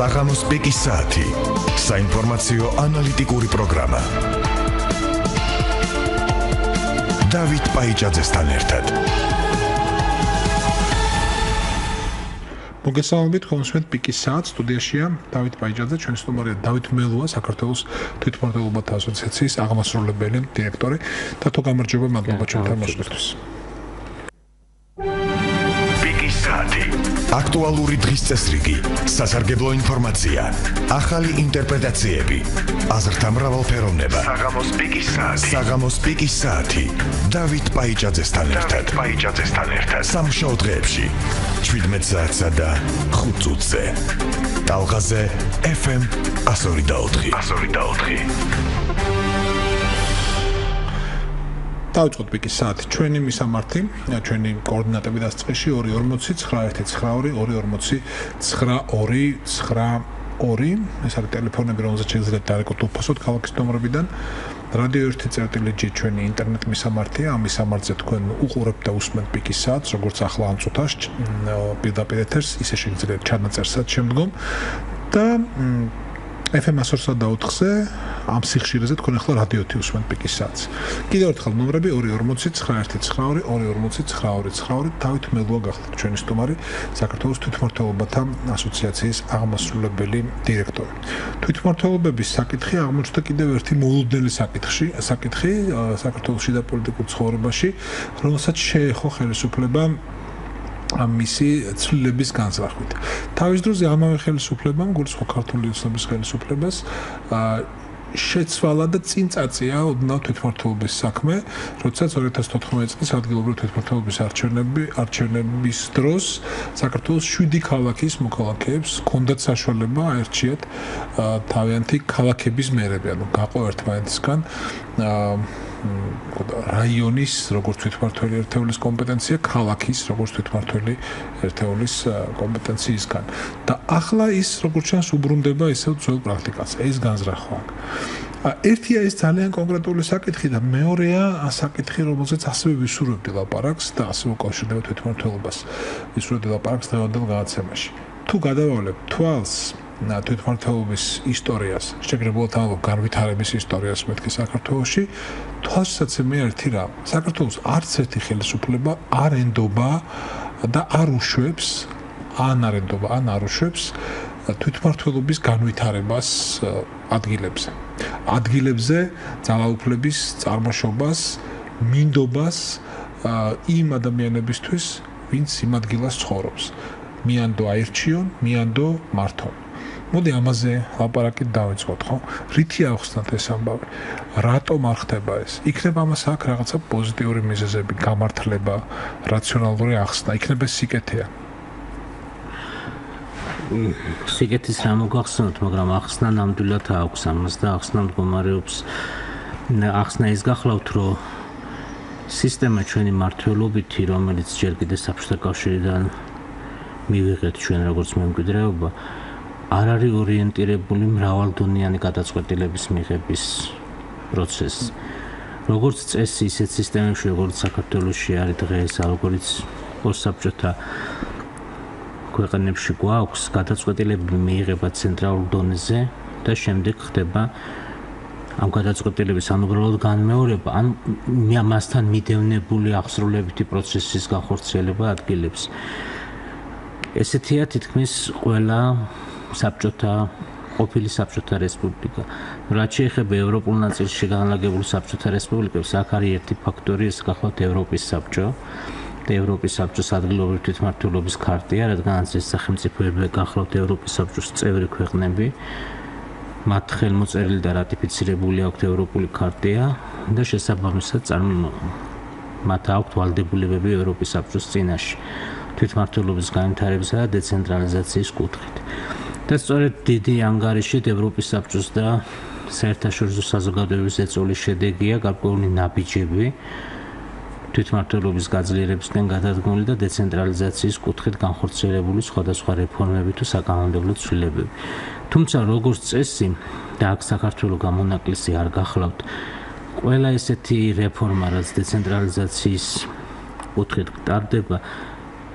საღამოს პიკის საათი. საინფორმაციო ანალიტიკური პროგრამა. დავით პაიჭაძესთან ერთად. მოგესალმებით, ხომსმეთ პიკის საათს სტუდიაშია დავით პაიჭაძე, ჩვენი სტუმარია დავით მელუა, საქართველოს თვითმმართველობათა ასოციაციის აღმასრულებელი დირექტორი. და თუ გამარჯობა, მადლობა ჩვენთან მოსვლისთვის. პიკის საათი. აქტუალური დღის წესრიგი, სასარგებლო ინფორმაცია, ახალი ინტერპრეტაციები, აზრთა მრავალფეროვნება. საღამოს პიკის საათი. საღამოს პიკის საათი. დავით პაიჭაძესთან ერთად. სამშაბათ დღეებში 17 საათსა და 5 წუთზე. ტალღაზე FM 102.4. დავიწყოთ პიკის საათი. ჩვენი მისამართი, ჩვენი კოორდინატები დასწრებში 240199292. ეს არის ტელეფონები, რომელზეც შეგიძლიათ დარეკოთ უფასოდ ქალაქის ნომრებიდან. რადიო 1.G ჩვენი ინტერნეტ მისამართია. ამ მისამართზე თქვენ უყურებთ და უსმენთ პიკის საათს, როგორც ახლა ამ წუთას პირდაპირ ეთერს, ისე შეგიძლიათ ჩანაწერსაც შემდგომ და FM 104-ზე ამ სიხშირეზე თქვენ ახლა რადიოთი უსმენთ პიკის საათს. კიდევ ერთხელ ნომრები 240199292. დავით მელუა გახლავთ ჩვენი სტუმარი, საქართველოს თვითმმართველობათა ასოციაციის აღმასრულებელი დირექტორი. თვითმმართველობების საკითხი აღმოჩნდა კიდევ ერთი მოულოდნელი საკითხი საქართველოს შიდა პოლიტიკურ ცხოვრებაში, რომელსაც შეეხო ხელისუფლება მისი ცვლილების განზრახვით. თავის დროზე ამავე ხელისუფლებამ, გულისხმობ ქართული ოცნების ხელისუფლებას, შეცვალა და წინ წაწია ოდნავ თვითმმართველობის საქმე, როდესაც 2014 წლის ადგილობრივი თვითმმართველობის არჩევნების დროს საქართველოს 7 ქალაქის მოქალაქეებს ჰქონდათ საშუალება აერჩიათ თავიანთი ქალაქების მერები, ანუ გაყო ერთმანეთისგან რაიონის როგორც თვითმმართველი ერთეულის კომპეტენცია, ქალაქის როგორც თვითმმართველი ერთეულის კომპეტენციისგან. და ახლა ის როგორც ჩანს უბრუნდება ისევ ძველ პრაქტიკას, ეს განზრახვა. ერთია ეს ძალიან კონკრეტული საკითხი და მეორეა საკითხი, რომელზეც ასევე ვისურვებდი ლაპარაკს და ასევე უკავშირდება თვითმმართველობას. ვისურვებდი ლაპარაკს დღევანდელ გადაცემაში. თუ გადავავლებთ თვალს თვითმმართველობის ისტორიას, შეგრებულად ამბობ განვითარების ისტორიას მეთქი საქართველოში, თვალსაცემი ერთი რამ. საქართველოს არც ერთი ხელისუფლება არ ენდობა და არ უშვებს თვითმმართველობის განვითარებას ადგილებზე. ადგილებზე ძალაუფლების წარმოშობას, მინდობას იმ ადამიანებისთვის, ვინც იმ ადგილას ცხოვრობს. მიანდო აირჩიონ, მიანდო მართონ. მოდი ამაზე ლაპარაკით დავიწყოთ, ხო? რითი ახსნათ ეს ამბავი? რატომ არ ხდება ეს? იქნება ამას აქ რაღაცა პოზიტიური მიზეზები, გამართლება, რაციონალური ახსნა, იქნება სიკეთეა. სიკეთის რა მოგახსნათ, მაგრამ ახსნა ნამდვილად აქვს ამას და ახსნა მდგომარეობს. ახსნა ის გახლავთ, რომ სისტემა ჩვენი მმართველობითი, რომელიც ჯერ კიდევ საბჭოთა კავშირიდან მივიღეთ ჩვენ როგორც მემკვიდრეობა, არ არის ორიენტირებული მრავალდონიანი გადაწყვეტილების მიღების პროცესს. როგორც წესი, ისეთ სისტემებში, როგორც საქართველოში არის დღეს, როგორც პოსტსაბჭოთა ქვეყნებში გვაქვს, გადაწყვეტილების მიღება ცენტრალურ დონეზე და შემდეგ ხდება ამ გადაწყვეტილების ან უბრალოდ განმეორება, ან მასთან მიდევნებული აღსრულებითი პროცესის განხორციელება ადგილებს. ესეთია თითქმის ყველა ყოფილი საბჭოთა რესპუბლიკა. რაც შეეხება ევროპულ ნაწილში განლაგებულ საბჭოთა რესპუბლიკებს, აქ არის ერთი ფაქტორი, ეს გახლავთ ევროპის საბჭო. ევროპის საბჭოს ადგილობრივი თვითმმართველობის ქარტია, რადგანაც ეს სახელმწიფოები გახლავთ ევროპის საბჭოს წევრი ქვეყნები. მათ ხელმოწერილი და რატიფიცირებული აქვთ ევროპული ქარტია და შესაბამისად მათ აქვთ ვალდებულებები ევროპის საბჭოს წინაშე. თვითმმართველობის განვითარებისა და დეცენტრალიზაციის კუთხით. და სწორედ დიდი ანგარიშით ევროპის საბჭოს და საერთაშორისო საზოგადოების ეწოლის შედეგია გარკვეული ნაბიჯები თვითმმართველობის გაძლიერებისკენ გადადგმული და დეცენტრალიზაციის კუთხით განხორციელებული სხვადასხვა რეფორმები თუ საკანონმდებლო ცვლილებები. თუმცა როგორც წესი და აქ საქართველოს გამონაკლისი არ გახლავთ, ყველა ესეთი რეფორმა, რაც დეცენტრალიზაციის კუთხით გტარდება,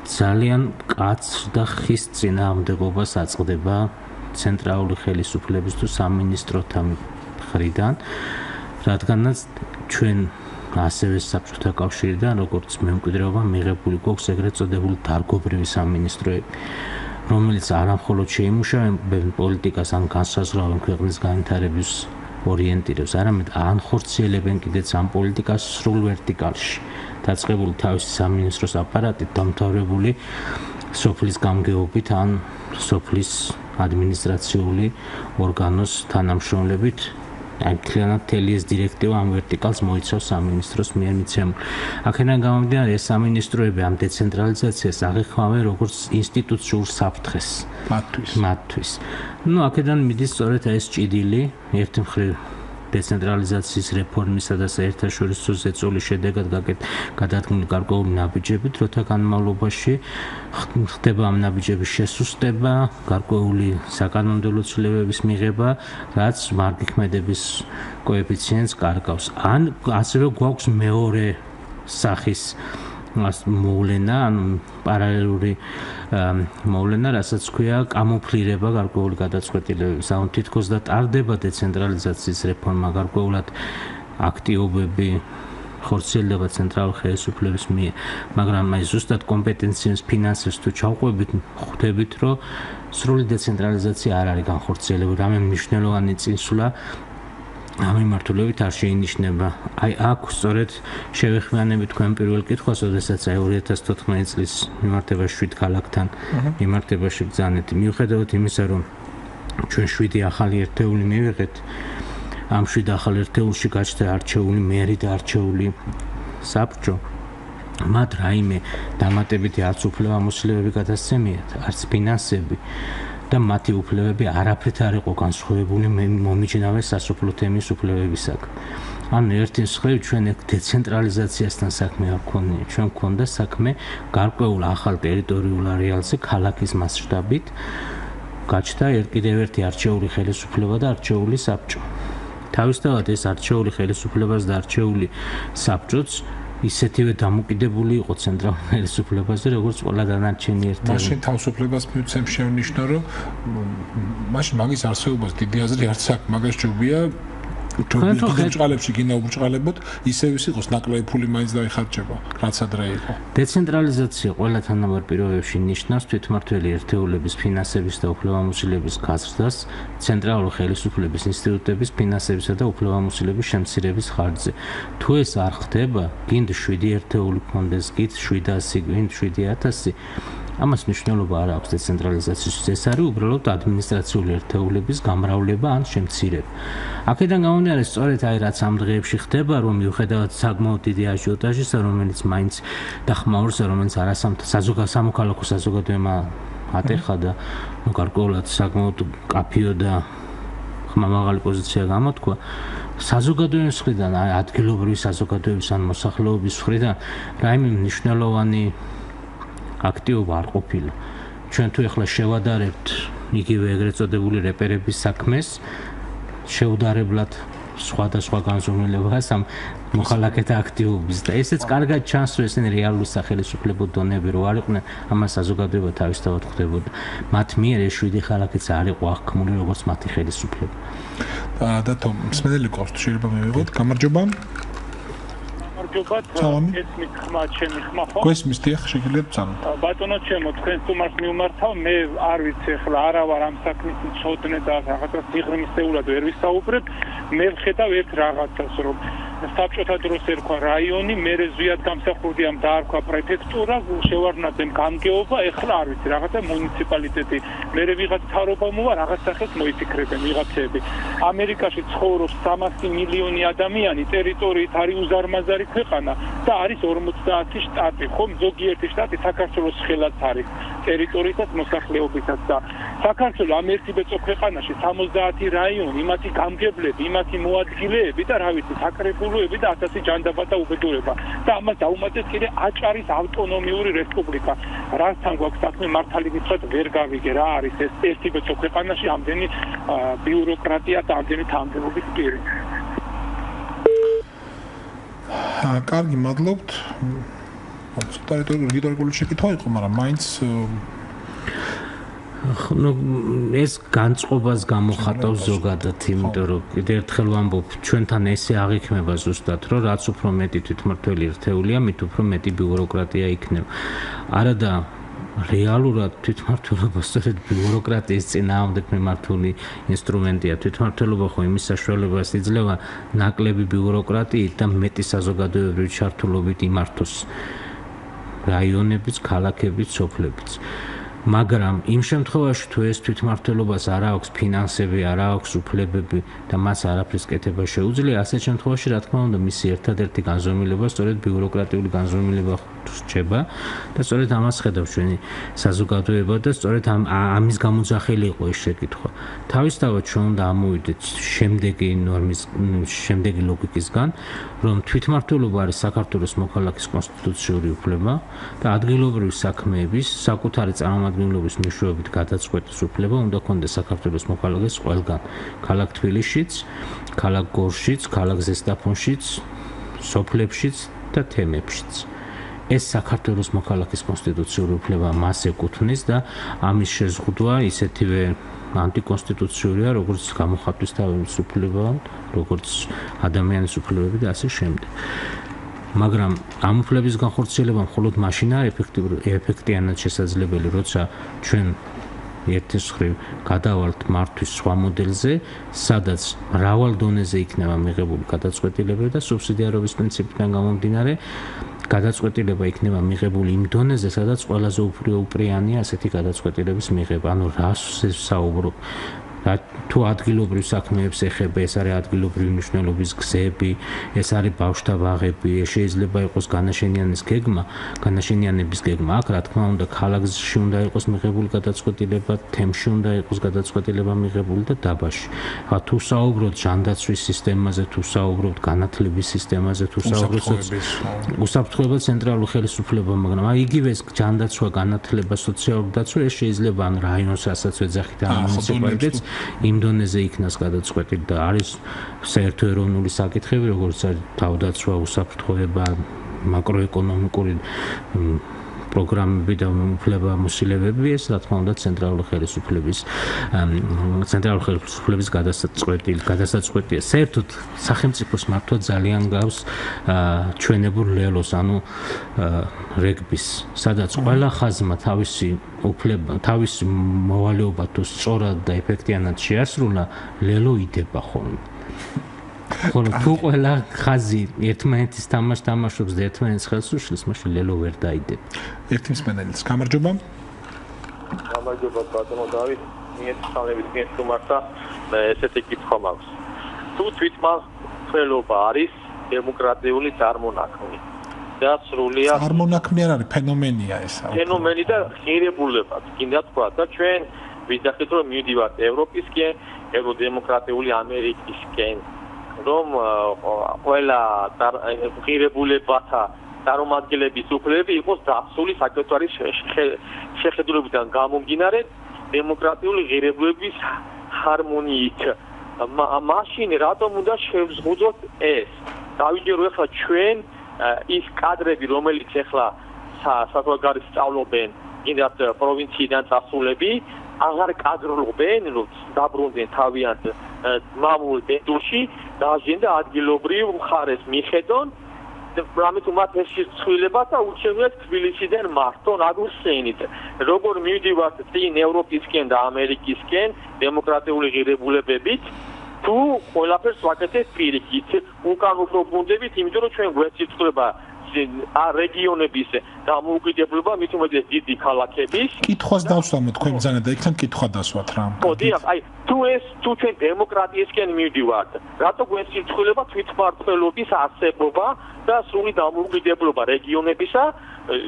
ძალიან მკაცრ და ხის წინააღმდეგობას აწყდება ცენტრალური ხელისუფლების თუ სამინისტროთა მხრიდან, რადგანაც ჩვენ ასევე საბჭოთა კავშირიდან როგორც მემკვიდრეობა მიღებული გვაქვს ეგრეთ წოდებული დარგობრივი სამინისტროები, რომელიც არამხოლოდ შეიმუშავებენ პოლიტიკას ან განსაზღვრავენ ქვეყნის განვითარების ორიენტირებს, არამედ ანხორციელებენ კიდეც ამ პოლიტიკას სრულ ვერტიკალში, დაწყებული თავისი სამინისტროს აპარატით, დამთავრებული სოფლის გამგეობით ან სოფლის ადმინისტრაციული ორგანოს თანამშრომლებით. Აი მთლიანად მთელი ეს დირექტივა ამ ვერტიკალს მოიცავს სამინისტროს მიერ მიცემული. აქედან გამომდინარე, ეს სამინისტროები ამ დეცენტრალიზაციას აღიქვამენ როგორც ინსტიტუციურ საფრთხეს მათთვის. აქედან მიდის სწორედ ეს ჭიდილი, ერთი მხრივ დეცენტრალიზაციის რეფორმისა და საერთაშორისო ზეწოლის შედეგად გადადგმული გარკვეული ნაბიჯებით, როცა განმავლობაში ხდება ამ ნაბიჯების შესუსტება, გარკვეული საკანონმდებლო ცვლილებების მიღება, რაც მარგქმედების კოეფიციენტს კარგავს. ან ასევე გვაქვს მეორე სახის მოვლენა, ან პარალელური მოვლენა, რასაც ქვია კამუფლირება გარკვეული გადაწყვეტილებების. ანუ თითქოს და ტარდება დეცენტრალიზაციის რეფორმა, გარკვეულად აქტიობები ხორციელდება ცენტრალური ხელისუფლების მიერ, მაგრამ აი ზუსტად კომპეტენციების ფინანსებს თუ ჩავყვებით, ხვდებით, რომ სრული დეცენტრალიზაცია არ არის განხორციელებული, რამე მნიშვნელოვანი წინსვლა ამ მიმართულებით არ შეინიშნება. აი აქ სწორედ შევეხმიანებით თქვენ პირველ კითხვას, როდესაც 2014 წლის მიმართება 7 ქალაქთან მიმართებაში ბრძანეთ. მიუხედავად იმისა, რომ ჩვენ 7 ახალი ერთეული მივიღეთ, ამ 7 ახალ ერთეულში გაჩნდა არჩეული მერი და არჩეული საბჭო, მათ რაიმე დამატებითი არც უფლებამოსილებები გადასცემიათ, არც ფინანსები და მათი უფლებები არაფრით არ იყო განსხვავებული მომიჯნავე სასოფლო თემის უფლებებისაგან. ანუ ერთი მხრივ ჩვენ დეცენტრალიზაციასთან საქმე არ გვქონია, ჩვენ გვქონდა საქმე გარკვეულ ახალ ტერიტორიულ არეალზე ქალაქის მასშტაბით გაჩნდა კიდევ ერთი არჩეული ხელისუფლება და არჩეული საბჭო. თავისთავად ეს არჩეული ხელისუფლებას და არჩეული საბჭოც ისეთივე დამოკიდებული იყო ცენტრალურ ხელისუფლებაზე, როგორც ყველა დანარჩენი ერთეული. მაშინ თავისუფლებას მივცემ შევნიშნო, რომ მაშინ მაგის არსებობას დიდი აზრი არც აქვს, მაგას ჯობია ბრჭყალებში გინდა უბრჭყალებოდ, ისევ ის იყოს ნაკლები ფული მაინც დაიხარჯება, რაც ადრე იყო. დეცენტრალიზაცია ყველა თანაბარ პირობებში ნიშნავს თვითმმართველი ერთეულების ფინანსების და უფლებამოსილების გაზრდას, ცენტრალური ხელისუფლების ინსტიტუტების ფინანსებისა და უფლებამოსილების შემცირების ხარჯზე. თუ ეს არ ხდება, გინდ 7 ერთეული გქონდეს, გინდ 700, გინდ 7000, ამას მნიშვნელობა არ აქვს დეცენტრალიზაციის. ეს არის უბრალოდ ადმინისტრაციული ერთეულების გამრავლება ან შემცირება. აქედან გამომდინარე, სწორედ აი რაც ამ დღეებში ხდება, რომ მიუხედავად საკმაოდ დიდი აჟიოტაჟისა, რომელიც მაინც დახმაურს, რომელიც სამოქალაქო საზოგადოებამ ატეხა და გარკვეულად საკმაოდ კაფიო და ხმამაღალი პოზიცია გამოთქვა, საზოგადოების მხრიდან, ადგილობრივი საზოგადოების ან მოსახლეობის მხრიდან რაიმე მნიშვნელოვანი აქტიობა არ ყოფილა. ჩვენ თუ ეხლა შევადარებთ იგივე ეგრეთ წოდებული რეპერების საქმეს, შეუდარებლად სხვადასხვა განზომილებას ამ მოხალხეთა აქტიობის და ესეც კარგად ჩანს, რომ ესენი რეალური სახელმწიფო დონეები რო არ იყვნენ, ამას საზოგადოება თავისთავად ხვდებოდა. მათ მიერ ეს 7 ქალაქიც არ იყო აღქმული როგორც მათი ხელისუფლება. და თომ მსმენელი ყავს, შეიძლება მივიღოთ, გამარჯობა. ესმის ხმა ჩემი ხმა ხო? გვესმის დიახ, შეგიძლიათ ბრძანოთ. ბატონო ჩემო, თქვენ სტუმარს მივმართავ, მე არ ვიცი ახლა არა ვარ ამ საქმის მწოდნე და რაღაცა სიღრმისეულად ვერ ვისაუბრებ, მე ვხედავ ერთ რაღაცას, რომ საბჭოთა დროს ერქვა რაიონი, მერე ზვიად გამსახურდიამ დაარქვა პრეფექტურა, შევარდნაძემ გამგეობა, ეხლა არ ვიცი, რაღაცა მუნიციპალიტეტი, მერე ვიღაც მთავრობა მოვა, რაღაც სახეს მოიფიქრებენ ვიღაცები. ამერიკაში ცხოვრობს 300 მილიონი ადამიანი, ტერიტორიით არის უზარმაზარი ქვეყანა და არის 50 შტატი, ხომ ზოგიერთი შტატი საქართველოს ხელაც არის, ტერიტორიითაც მოსახლეობითაც და საქართველოს ამ ერთი ბეწო ქვეყანაში 70 რაიონი, იმათი გამგებლები, იმათი მოადგილეები და რა ვიცი, საკრებულოები და 1000 ჯანდაბადა უბედურება და ამას დაუმატეთ კიდე აჭარის ავტონომიური რესპუბლიკა. რასთან გვაქვს საქმე მართალი გითხრათ ვერ გავიგე რა არის ეს ერთი ბეწო ქვეყანაში ამდენი ბიუროკრატია და ამდენი თანამდებობის პირი. კარგი, მადლობთ. რიტორიკული შეკითხვა იყო, მაგრამ მაინც ეს განწყობას გამოხატავს ზოგადად, იმიტომ რომ კიდე ერთხელ ვამბობ, ჩვენთან ესე აღიქმება ზუსტად, რომ რაც უფრო მეტი თვითმმართველი ერთეულია, მით უფრო მეტი ბიუროკრატია იქნება. არადა რეალურად თვითმმართველობა სწორედ ბიუროკრატიის წინააღმდეგ მიმართული ინსტრუმენტია. თვითმმართველობა ხო იმის საშუალებას იძლევა ნაკლები ბიუროკრატიით და მეტი საზოგადოებრივი ჩართულობით იმართოს რაიონებიც, ქალაქებიც, სოფლებიც. მაგრამ იმ შემთხვევაში თუ ეს თვითმმართველობას არ აქვს ფინანსები, არ აქვს უფლებები და მას არაფრის კეთება შეუძლია, ასეთ შემთხვევაში რა თქმა უნდა მისი ერთადერთი განზომილება სწორედ ბიუროკრატიული განზომილება რჩება და სწორედ ამას ხედავს ჩვენი საზოგადოება და სწორედ ამის გამოძახილი იყო ეს შეკითხვა. თავისთავად ჩვენ უნდა ამოვიდეთ შემდეგი ლოგიკისგან, რომ თვითმმართველობა არის საქართველოს მოქალაქის კონსტიტუციური უფლება და ადგილობრივი საქმეების საკუთარი წარმომადგენლობის მეშვეობით გადაწყვეტის უფლება უნდა ქონდეს საქართველოს მოქალაქეს ყველგან, ქალაქ თბილისშიც, ქალაქ გორშიც, ქალაქ ზესტაფონშიც, სოფლებშიც და თემებშიც. ეს საქართველოს მოქალაქის კონსტიტუციური უფლება მას ეკუთვნის და ამის შეზღუდვა ისეთივე ანტიკონსტიტუციურია, როგორც გამოხატვის თავისუფლება, როგორც ადამიანის უფლებები და ასე შემდეგ. მაგრამ ამ უფლების განხორციელება მხოლოდ მაშინაა ეფექტიანად შესაძლებელი, როცა ჩვენ ერთის მხრივ გადავალთ მართვის სხვა მოდელზე, სადაც მრავალ დონეზე იქნება მიღებული გადაწყვეტილებები და სუბსიდიარობის პრინციპიდან გამომდინარე გადაწყვეტილება იქნება მიღებული იმ დონეზე, სადაც ყველაზე უპრიანია ასეთი გადაწყვეტილების მიღება. ანუ რას საუბრობ? თუ ადგილობრივ საქმეებს ეხება, ეს არის ადგილობრივი მნიშვნელობის გზები, ეს არის ბავშვთა ბაღები, შეიძლება იყოს განაშენიანების გეგმა. აქ რა თქმა უნდა, ქალაქში უნდა იყოს მიღებული გადაწყვეტილება, თემში უნდა იყოს გადაწყვეტილება მიღებული და დაბაში. თუ საუბრობთ ჟანდაცვის სისტემაზე, თუ საუბრობთ განათლების სისტემაზე, თუ საუბრობთ უსაფრთხოებად ცენტრალურ ხელისუფლებამ, მაგრამ იგივე ჟანდაცვა, განათლება, სოციალური დაცვა, ეს შეიძლება ან რაიონს რასაც ვეძახით, ან მუნიციპალიტეტს იმ დონეზე იქნას გადაწყვეტილი და არის საერთო ეროვნული საკითხები, როგორც არის თავდაცვა, უსაფრთხოება, макроეკონომიკური პროგრამები და უფლებამოსილებები, ეს რა თქმა უნდა ცენტრალური ხელისუფლების გადასაწყვეტია. საერთოდ სახელმწიფოს მართვა ძალიან გავს ჩვენებურ ლელოს, ანუ რეგბის, სადაც ყველა ხაზმა თავისი მოვალეობა თუ სწორად და ეფექტიანად შეასრულა, ლელო იდება ხოლმე. ხოლო თუ ყველა ხაზი ერთმანეთის თამაშს თამაშობს და ერთმანეთს ხელს უშლის, მაშინ ლელო ვერ დაიდება. ერთი მსმენელიც, გამარჯობა. გამარჯობა ბატონო დავით, მიესალმებით სტუმართა, ესეთი კითხვა მაქვს. თუ თვითმმართველობა არის დემოკრატიული წარმონაქმნი და სრულიად წარმონაქმნი არ არის, ფენომენია ეს. ფენომენი და ღირებულებაც, კიდე თქვა და ჩვენ ვიზახეთ რომ მივდივართ ევროპისკენ, ევროდემოკრატიული ამერიკისკენ, რომ ყველა ღირებულებათა წარმომადგენლების უფლებები იყოს დაცული საკუთარი შეხედულებიდან გამომდინარე დემოკრატიული ღირებულების ჰარმონიით. მაშინ რატომ უნდა შევზღუდოთ ეს? დავიჯერო ახლა ჩვენ ის კადრები, რომელიც ახლა საზღვარგარეთ სწავლობენ, კიდათ პროვინციიდან წასულები, აღარ კადრობენ, რომ დაბრუნდნენ თავიანთ მამულ დედულში, დაჟენ და ადგილობრივ მხარეს მიხედონ, რამე თუ მათ ეს ცვლილება და უჩვენებთ თბილისიდან მართონ აგურსენით. როგორ მივდივართ წინ ევროპისკენ და ამერიკისკენ დემოკრატიული ღირებულებებით, თუ ყველაფერს ვაკეთებთ პირიქით, უკან უფრო გუნდებით, იმიტომ რომ ჩვენ გვეცილდება რეგიონების დამოუკიდებლობა, მით უმეტეს დიდი ქალაქების. კითხვას დავსვამ თქვენ ბრძანა და იქნებ კითხვა დასვათ რა. ხო, დიახ, თუ ჩვენ დემოკრატიისკენ მივდივართ, რატო გვეცილდება თვითმმართველობის არსებობა და სრული დამოუკიდებლობა რეგიონებისა,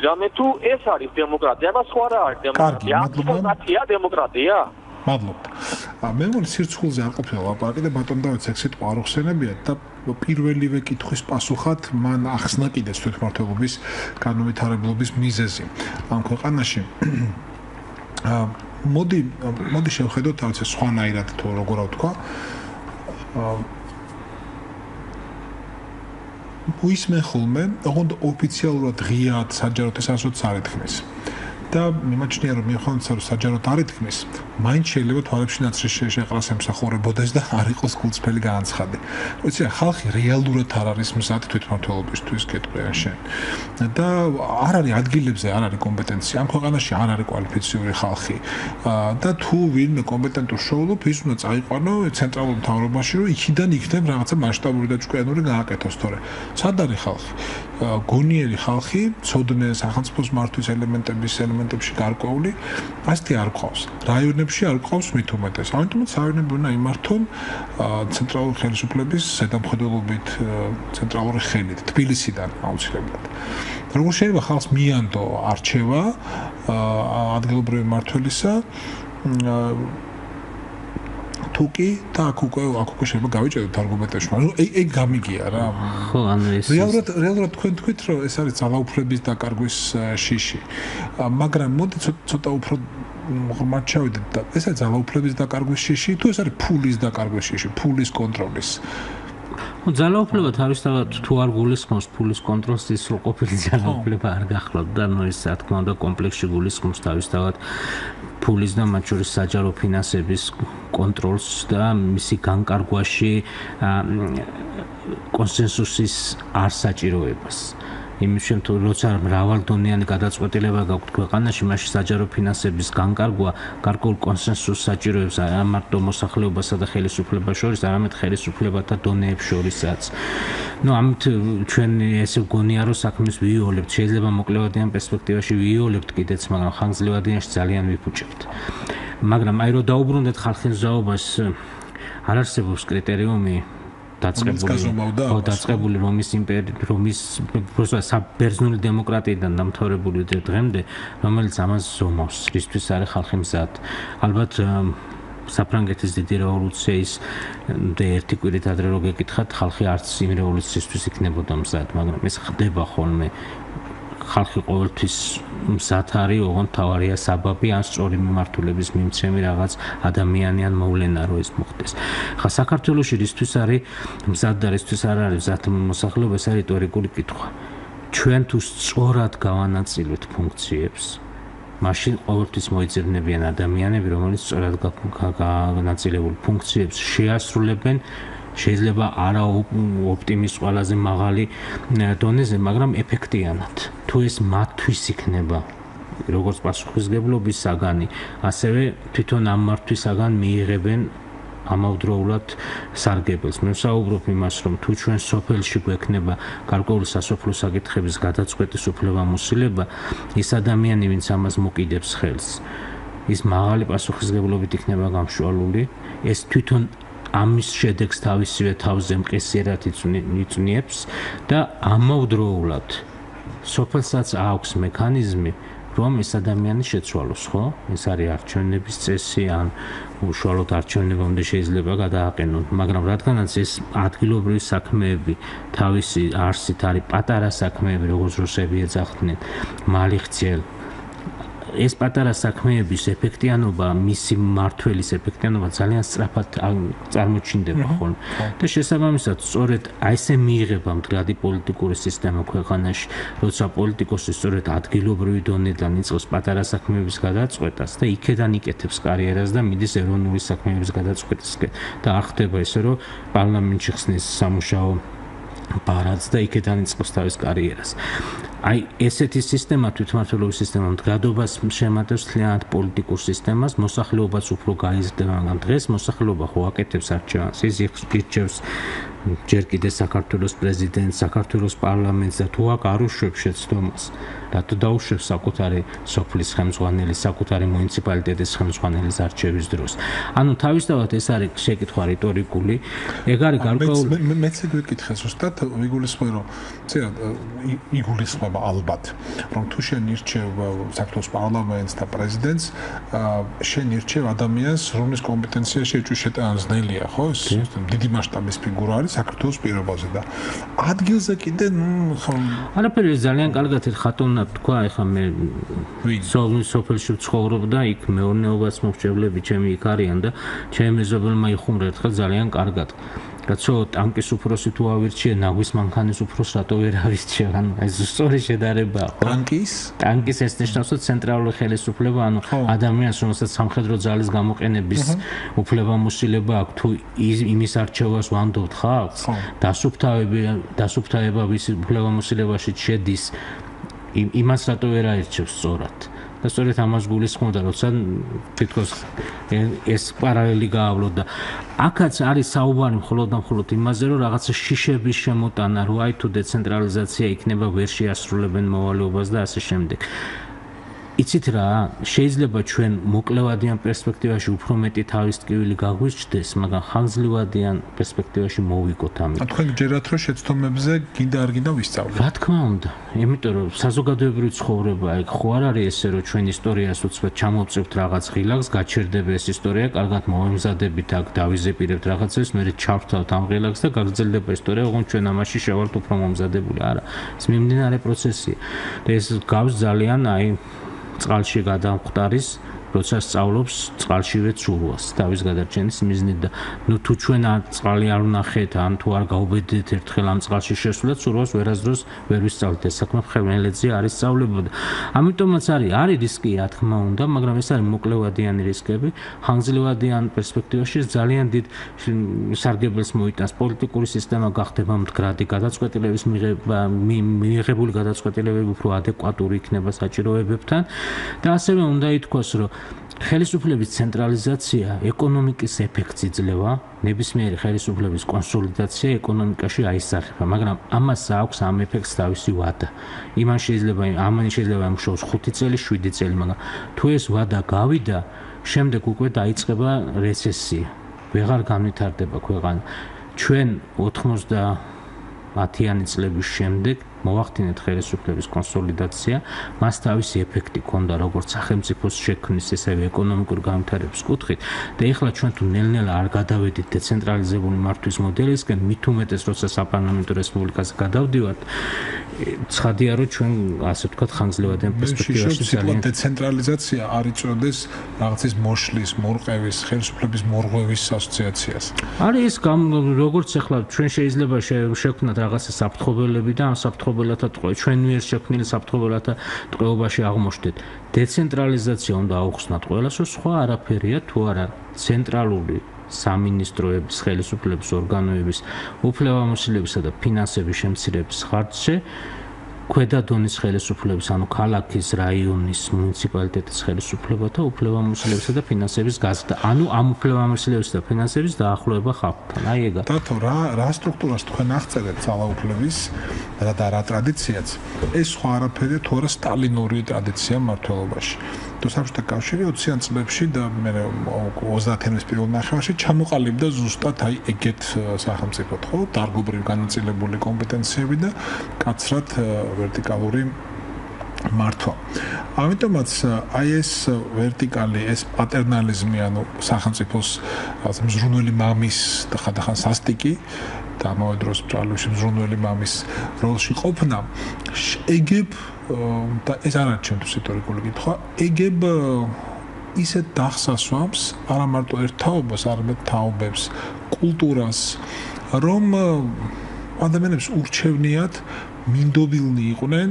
რამე თუ ეს არის დემოკრატია, და სხვა რა არის დემოკრატია? დემოკრატია? მადლობთ. მე მგონი სირცხულზე არ ყოფილა ლაპარაკი და ბატონ დავით ეს სიტყვა არ ხსენებიათ და პირველივე კითხვის პასუხად მან ახსნა კიდეც თვითმმართველობის განუვითარებლობის მიზეზი ამ ქვეყანაში. მოდი შევხედოთ თავის სხვანაირად თუ როგორ ვთქვა. მოისმენ ხოლმე, ოღონდ ოფიციალურად ღიად საჯაროდ ეს არასოდეს არ ეთქმის. და მიმაჩნია რომ მიუხედავად რომ საჯაროდ არ ითქმის, მაინც შეიძლება თვალებში ნაცრის შეყრას ემსახურებოდეს და არ იყოს გულწრფელი განაცხადი. ვიცი რა, ხალხი რეალურად არ არის მზად თვითმმართველობისთვის კეთებიან შენ. და არ არის ადგილებზე, არ არის კომპეტენცია, ამ ქვეყანაში არ არის კვალიფიციური ხალხი. და თუ ვინმე კომპეტენტურ შოულობ, ის უნდა წაიყვანო ცენტრალურ მთავრობაში, რომ იქიდან იქნებ რაღაცა მასშტაბური და ჭკვიანური გააკეთოს, თორე სად არის ხალხი? გონიერი ხალხი, ცოდნე სახელმწიფოს მართვის ელემენტებში გარკვეული, ასეთი არ გვყავს. რაიონებში არ გვყავს მით უმეტეს. ამიტომაც რაიონები უნდა იმართონ ცენტრალური ხელისუფლების ზედამხედველობით, ცენტრალური ხელით, თბილისიდან აუცილებლად. როგორ შეიძლება ხალხს მიანდო არჩევა ადგილობრივი მმართველისა თუკი და აქ უკვე შეიძლება გავიჭედოთ არგუმენტებში, მაგრამ ეგ გამიგია რა. ხო, ანუ ეს რეალურად თქვენ თქვით, რომ ეს არის ძალაუფლების დაკარგვის შიში. მაგრამ მოდი ცოტა უფრო ღრმად ჩავიდეთ და ეს არის ძალაუფლების დაკარგვის შიში, თუ ეს არის ფულის დაკარგვის შიში, ფულის კონტროლის. ძალაუფლება თავისთავად თუ არ გულისხმობს ფულის კონტროლს, ის ყოფილი ძალაუფლება არ გახლავთ და ნუ ის რა თქმა უნდა კომპლექსში გულისხმობს თავისთავად ფულის და მათ შორის საჯარო ფინანსების კონტროლს და მისი განკარგვაში კონსენსუსის არ საჭიროებას. იმის შემთხვევაში, როცა მრავალდონიანი გადაწყვეტილება გაქვთ ქვეყანაში, მაშინ საჯარო ფინანსების განკარგვა გარკვეულ კონსენსუსს საჭიროებს არა მარტო მოსახლეობასა და ხელისუფლებას შორის, არამედ ხელისუფლებათა დონეებს შორისაც. ნუ ამით ჩვენ ესე გონია რომ საქმეს ვიოლებთ, შეიძლება მოკლევადიან პერსპექტივაში ვიოლებთ კიდეც, მაგრამ ხანგრძლივადიანში ძალიან ვიფუჭებთ. მაგრამ აი რომ დაუბრუნდეთ ხალხის ზაობას, არ არსებობს კრიტერიუმი დაწყებული რომის საბერძნული დემოკრატიიდან დამთავრებული დღემდე, რომელიც ამას ზომავს, რისთვის არის ხალხი მზად. ალბათ საფრანგეთის დიდი რევოლუციის ერთი კვირით ადრე რო გეკითხათ, ხალხი არც იმ რევოლუციისთვის იქნებოდა მზად, მაგრამ ეს ხდება ხოლმე. ხალხი ყოველთვის მზად არის, ოღონდ თავარია საბაბი ან სწორი მიმართულების მიმცემი რაღაც ადამიანი ან მოვლენა რო ეს მოხდეს. ხა საქართველოში რისთვის არის მზად და რისთვის არ არის მზად მოსახლეობა, ეს არის რიტორიკული კითხვა. ჩვენ თუ სწორად გავანაწილეთ ფუნქციებს, მაშინ ყოველთვის მოიძებნებიან ადამიანები, რომელიც სწორად განაწილებულ ფუნქციებს შეასრულებენ, შეიძლება არა ოპტიმის ყველაზე მაღალი დონეზე, მაგრამ ეფექტიანად. თუ ეს მათთვის იქნება როგორც პასუხისმგებლობის საგანი, ასევე თვითონ ამ მართვისაგან მიიღებენ ამავდროულად სარგებელს. მე ვსაუბრობ იმას, რომ თუ ჩვენ სოფელში გვექნება გარკვეული სასოფლო საკითხების გადაწყვეტის უფლებამოსილება, ის ადამიანი, ვინც ამას მოკიდებს ხელს, ის მაღალი პასუხისმგებლობით იქნება გამშვალული, ეს თვითონ ამის შედეგს თავისივე თავზე მყისიერად იწვნიებს და ამავდროულად სოფელსაც აქვს მექანიზმი, რომ ეს ადამიანი შეცვალოს, ხო? ეს არის არჩევნების წესი, ან უშუალოდ არჩევნებამდე შეიძლება გადააყენონ, მაგრამ რადგანაც ეს ადგილობრივი საქმეები თავისი არსით არის პატარა საქმეები, როგორც რუსები ეძახდნენ, მალიხცელ ეს პატარა საქმეების ეფექტიანობა, მისი მმართველის ეფექტიანობა ძალიან სწრაფად წარმოჩინდება ხოლმე. და შესაბამისად, სწორედ აი ესე მიიღება მდგრადი პოლიტიკური სისტემა ქვეყანაში, როცა პოლიტიკოსი სწორედ ადგილობრივი დონიდან იწყებს პატარა საქმეების გადაწყვეტას და იქედან იკეთებს კარიერას და მიდის ეროვნული საქმეების გადაწყვეტისკენ და არ ხდება ისე, რომ პარლამენტში ხსნის სამუშაო ბარათს და იქედან იწყებს თავის კარიერას. აი ესეთი სისტემა, თვითმმართველობის სისტემა მდგრადობას შემატებს მთლიანად პოლიტიკურ სისტემას, მოსახლეობაც უფრო გაიზრდება, მაგრამ დღეს მოსახლეობა ხო აკეთებს არჩევანს, ის ირჩევს ჯერ კიდე საქართველოს პრეზიდენტს, საქართველოს პარლამენტს და თუ აქ არ უშვებს შეცდომას, რატო დაუშვებს საკუთარი სოფლის ხელმძღვანელის, საკუთარი მუნიციპალიტეტის ხელმძღვანელის არჩევის დროს. ანუ თავისთავად ეს არის შეკითხვა რიტორიკული, ეგ არის გარკვეული მეც ეგ ვიკითხე ზუსტად, ვიგულისხმე რომ იგულისხმება ალბათ, რომ თუ შენ ირჩევ საქართველოს პარლამენტს და პრეზიდენტს, შენ ირჩევ ადამიანს, რომლის კომპეტენციაში ეჭვის შეტანა ძნელია, ხო? ეს დიდი მასშტაბის ფიგურა არის საქართველოს პირობაზე და ადგილზე კიდე არაფერი ძალიან კარგად ხატონად თქვა, ეხლა მე სოფელში ვცხოვრობ და იქ მეურნეობას მომრჩევლები ჩემი იქ არიან და ჩემი მეზობელმა იხუმრა ერთხელ ძალიან კარგად. რაცო ტანკის უფროსი თუ ავირჩიე, ნაგვის მანქანის უფროს რატო ვერ ავირჩიე? ანუ ეს სწორი შედარებაა, ხო? ტანკის ეს ნიშნავს, რომ ცენტრალური ხელისუფლება, ანუ ადამიანს, რომელსაც სამხედრო ძალის გამოყენების უფლებამოსილება აქვს, თუ იმის არჩევას ვანდობთ ხალხს, დასუფთავება ვის უფლებამოსილებაში შედის, იმას რატო ვერ აირჩევს სწორად? და სწორედ ამას გულისხმობდა, როცა თითქოს ეს პარალელი გაავლოდა. აქაც არის საუბარი მხოლოდ და მხოლოდ იმაზე, რომ რაღაცა შიშების შემოტანა, რომ აი თუ დეცენტრალიზაცია იქნება, ვერ შეასრულებენ მოვალეობას და ასე შემდეგ. იცით რა, შეიძლება ჩვენ მოკლევადიან პერსპექტივაში უფრო მეტი თავის ტკივილი გაგვიჩნდეს, მაგრამ ხანგრძლივადიან პერსპექტივაში მოვიგოთ ამით. თქვენ გჯერათ, რომ შეცდომებზე გინდა არ გინდა ვისწავლოთ? რა თქმა უნდა, იმიტომ რომ საზოგადოებრივი ცხოვრება ეგ ხო არ არის ესე, რომ ჩვენ ისტორიას უცბად ჩამოვწევთ რაღაც ღილაკს, გაჩერდება ეს ისტორია, კარგად მოვემზადებით აქ დავიზეპირებთ რაღაცებს, მერე ჩავთავთ ამ ღილაკს და გაგრძელდება ისტორია, ოღონდ ჩვენ ამაში შევართ უფრო მომზადებული. არა, ეს მიმდინარე პროცესია. და ეს გავს ძალიან აი წყალში გადამხტარის, როცა სწავლობს წყალშივე ცურვას, თავის გადარჩენის მიზნით და ნუ თუ ჩვენ წყალი არ ვნახეთ, ან თუ არ გაუბედით ერთხელ ამ წყალში შესვლა, ცურვას ვერასდროს ვერ ვისწავლით. ეს საქმე ხმელეთზე არის სწავლებოდა. ამიტომაც არის რისკი, რა თქმა უნდა, მაგრამ ეს არის მოკლევადიანი რისკები, ხანგრძლივადიან პერსპექტივაში ძალიან დიდ სარგებელს მოიტანს. პოლიტიკური სისტემა გახდება მდგრადი, გადაწყვეტილების მიღებული გადაწყვეტილებები უფრო ადეკვატური იქნება საჭიროებებთან და ასევე უნდა ითქვას, რომ ხელისუფლების ცენტრალიზაცია ეკონომიკის ეფექტს იძლევა, ნებისმიერი ხელისუფლების კონსოლიდაცია ეკონომიკაში აისახება, მაგრამ ამას აქვს ამ ეფექტს თავისი ვადა. ამან შეიძლება იმუშაოს 5 წელი, 7 წელი, მაგრამ თუ ეს ვადა გავიდა, შემდეგ უკვე დაიწყება რეცესია. ვეღარ განვითარდება ქვეყანა. ჩვენ 90-იანი წლების შემდეგ მოვახდინეთ ხელისუფლების კონსოლიდაცია, მას თავისი ეფექტი ჰქონდა როგორც სახელმწიფოს შექმნის, ესევე ეკონომიკური განვითარების კუთხით და ეხლა ჩვენ თუ ნელ-ნელა არ გადავედით დეცენტრალიზებული მართვის მოდელისკენ, მით უმეტეს როცა საპარლამენტო რესპუბლიკაზე გადავდივართ, ცხადია რომ ჩვენ ასე ვთქვათ ხანგრძლივადიან პერსპექტივაში ძალიან დეცენტრალიზაცია არ იწოდეს რაღაცის მოშლის, მორყევის, ხელისუფლების მორღვევის ასოციაციას. არის ეს როგორც ეხლა ჩვენ შეიძლება შევქმნათ რაღაცა საფრთხობელები და ამ საფრთხობელათა ჩვენ მიერ შექმნილი საფრთხობელათა ტყვეობაში აღმოჩნდეთ. დეცენტრალიზაცია უნდა აუხსნათ ყველას, რომ სხვა არაფერია თუ არა ცენტრალური სამინისტროების, ხელისუფლების ორგანოების უფლებამოსილებისა და ფინანსების შემცირების ხარჯზე ქვედა დონის ხელისუფლების, ანუ ქალაქის, რაიონის, მუნიციპალიტეტის ხელისუფლებათა უფლებამოსილებისა და ფინანსების გაზრდა. ანუ ამ უფლებამოსილებისა და ფინანსების დაახლოება ხალხთან. აი ეგა. დათო, რა სტრუქტურას თქვენ აღწერეთ ძალაუფლების და რა ტრადიციაც? ეს სხვა არაფერია თუ არა სტალინური ტრადიცია მმართველობაში. თუ საბჭოთა კავშირი 20-იან წლებში და მე 30-იანის პირველ ნახევარში ჩამოყალიბდა ზუსტად აი ეგეთ სახელმწიფოდ, ხო? დარგობრივ განაწილებული კომპეტენციები და კაცრად ვერტიკალური მართვა. ამიტომაც აი ეს ვერტიკალი, ეს პატერნალიზმი, ანუ სახელმწიფოს მზრუნველი მამის და ხანდახან სასტიკი და ამავე დროს ბრალებში მზრუნველი მამის როლში ყოფნა ეგებ და ეს არ არის ჩემთვის ისტორიკული კითხვა, ეგებ ისეთ დახსასვამს, არა მარტო ერთაობას, არამედ თაობებს, კულტურას, რომ ადამიანებს ურჩევნიათ მინდობილნი იყვნენ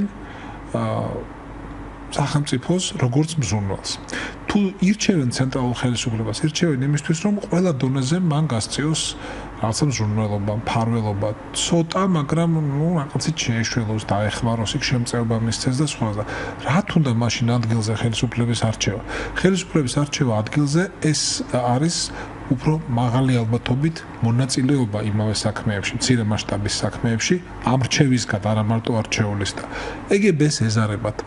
სახელმწიფოს როგორც მზრუნველს. თუ ირჩევენ ცენტრალურ ხელისუფლებას, ირჩევენ იმისთვის, რომ ყველა დონეზე მან გასწიოს რაღაცა მზრუნველობა, მფარველობა, ცოტა, მაგრამ რაღაცით შეეშველოს, დაეხმაროს, იქ შემწეობა მისცეს და სხვა. რა თუნდა მაშინ ადგილზე ხელისუფლების არჩევა? ხელისუფლების არჩევა ადგილზე ეს არის უფრო მაღალი ალბათობით მონაწილეობა იმავე საქმეებში, მცირე მასშტაბის საქმეებში, ამრჩევისგან, არა მარტო არჩეულის და ეგებ ეს ეზარებათ.